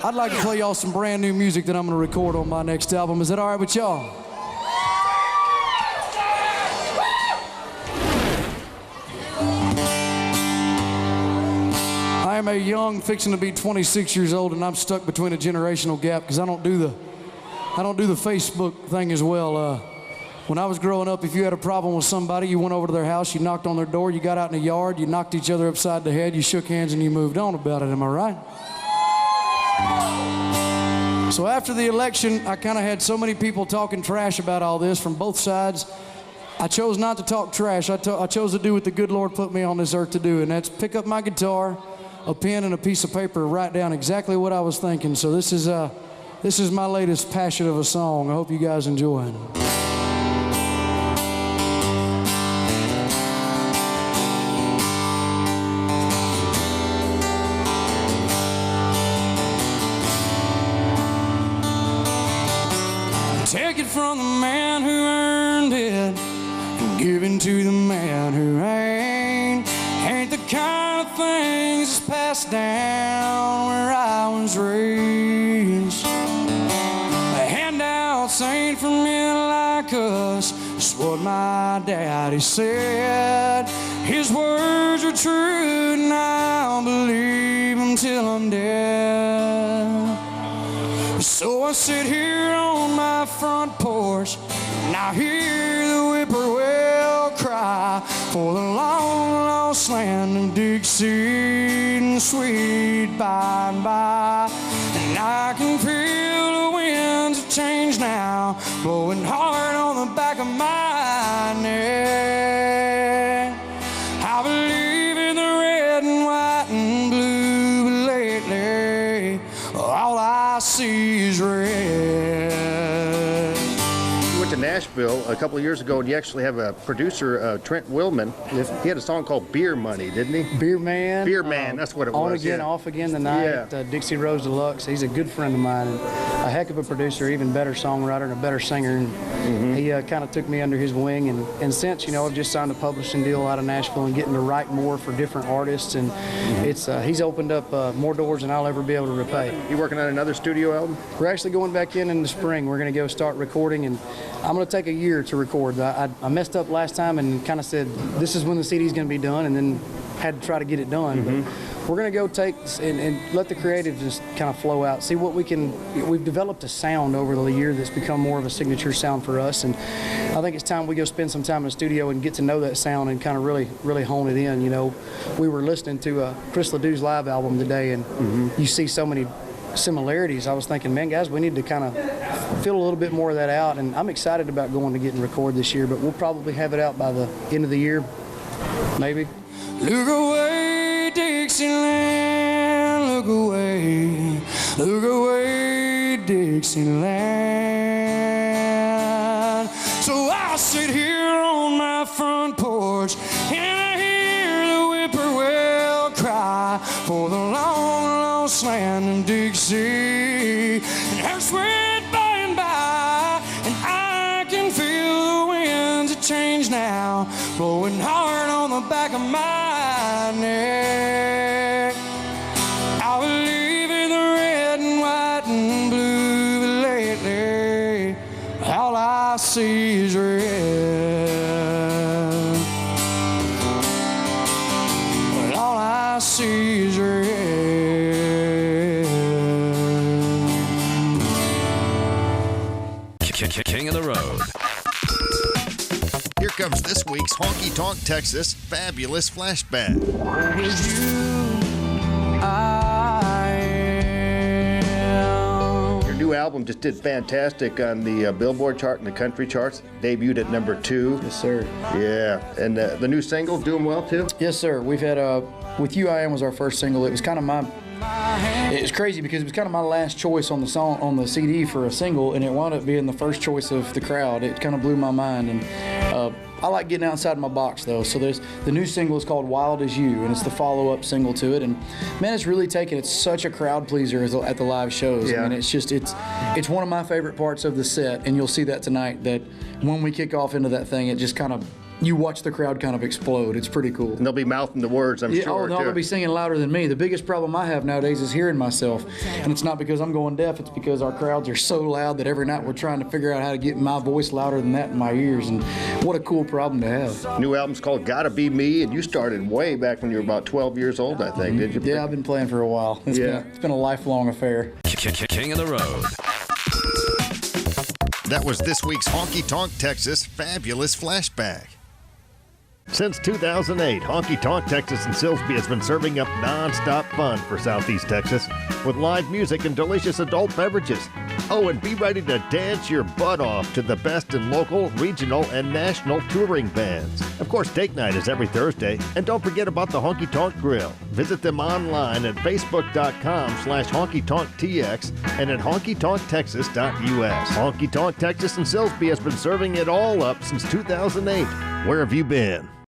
I'd like to play y'all some brand new music that I'm going to record on my next album. Is that all right with y'all? I am a young, fixing to be 26 years old, and I'm stuck between a generational gap because I don't do the Facebook thing as well. When I was growing up, if you had a problem with somebody, you went over to their house, you knocked on their door, you got out in the yard, you knocked each other upside the head, you shook hands, and you moved on about it. Am I right? So after the election, I kind of had so many people talking trash about all this from both sides. I chose not to talk trash. I chose to do what the good Lord put me on this earth to do, and that's pick up my guitar, a pen, and a piece of paper, write down exactly what I was thinking. So this is my latest passion of a song. I hope you guys enjoy it. Take it from the man who earned it and give it to the man who ain't the kind of things that's passed down where I was raised. The handouts ain't for men like us, it's what my daddy said. His words are true and I'll believe them till I'm dead. So I sit here on my front porch and I hear the whippoorwill cry for the long lost land of Dixie and sweet by and by. And I can feel the winds of change now blowing hard on the back of my neck. I believe in the red and white and blue, but lately all I see is red. You went to Nashville a couple of years ago, and you actually have a producer, Trent Willman. He had a song called Beer Money, didn't he? Beer Man. Beer Man, that's what it was. On again, off again tonight. Yeah. Dixie Rose Deluxe. He's a good friend of mine and a heck of a producer, even better songwriter and a better singer. And he kind of took me under his wing. And since, I've just signed a publishing deal out of Nashville and getting to write more for different artists. And he's opened up more doors than I'll ever be able to repay. You working on another studio album? We're actually going back in the spring. We're going to go start recording, and I'm going to take a year to record. I messed up last time and kind of said, this is when the CD's going to be done, and then had to try to get it done. But we're going to go take and let the creative just kind of flow out, see what we can. We've developed a sound over the year that's become more of a signature sound for us, and I think it's time we go spend some time in the studio and get to know that sound and kind of really hone it in. We were listening to Chris LeDoux's live album today, and you see so many similarities. I was thinking, man, guys, we need to kind of feel a little bit more of that out, and I'm excited about going to get and record this year, but we'll probably have it out by the end of the year, maybe. Look away, Dixieland, look away, Dixieland. So I'll sit here on my front porch and I hear the whippoorwill cry for the long lost land of Dixie and her sweet by and by, and I can feel the winds of change now blowing hard on the back of my neck. I believe in the red and white and blue, but lately all I see is red. Well, all I see is red. King of the road. Here comes this week's Honky Tonk Texas Fabulous Flashback. With you, I am. Your new album just did fantastic on the Billboard chart and the country charts. Debuted at number 2. Yes, sir. Yeah, and the new single doing well too? Yes, sir. We've had With You I Am was our first single. It was kind of it was crazy because it was kind of my last choice on the song, on the CD for a single, and it wound up being the first choice of the crowd. It kind of blew my mind, and I like getting outside my box though. So the new single is called Wild As You, and it's the follow-up single to it. And man, it's really taken. It's such a crowd pleaser at the live shows. Yeah. I mean, it's one of my favorite parts of the set, and you'll see that tonight. That when we kick off into that thing, it just kind of you watch the crowd kind of explode. It's pretty cool. And they'll be mouthing the words, I'm Yeah, sure. oh, no, they'll be singing louder than me. The biggest problem I have nowadays is hearing myself. And it's not because I'm going deaf, it's because our crowds are so loud that every night we're trying to figure out how to get my voice louder than that in my ears. And what a cool problem to have. New album's called Gotta Be Me, and you started way back when you were about 12 years old, I think, did you? Yeah, I've been playing for a while. It's been a lifelong affair. King of the Road. That was this week's Honky Tonk Texas Fabulous Flashback. Since 2008, Honky Tonk Texas in Silsbee has been serving up non-stop fun for Southeast Texas with live music and delicious adult beverages. Oh, and be ready to dance your butt off to the best in local, regional, and national touring bands. Of course, date night is every Thursday. And don't forget about the Honky Tonk Grill. Visit them online at facebook.com/honkytonktx and at honkytonktexas.us. Honky Tonk Texas in Silsbee has been serving it all up since 2008. Where have you been?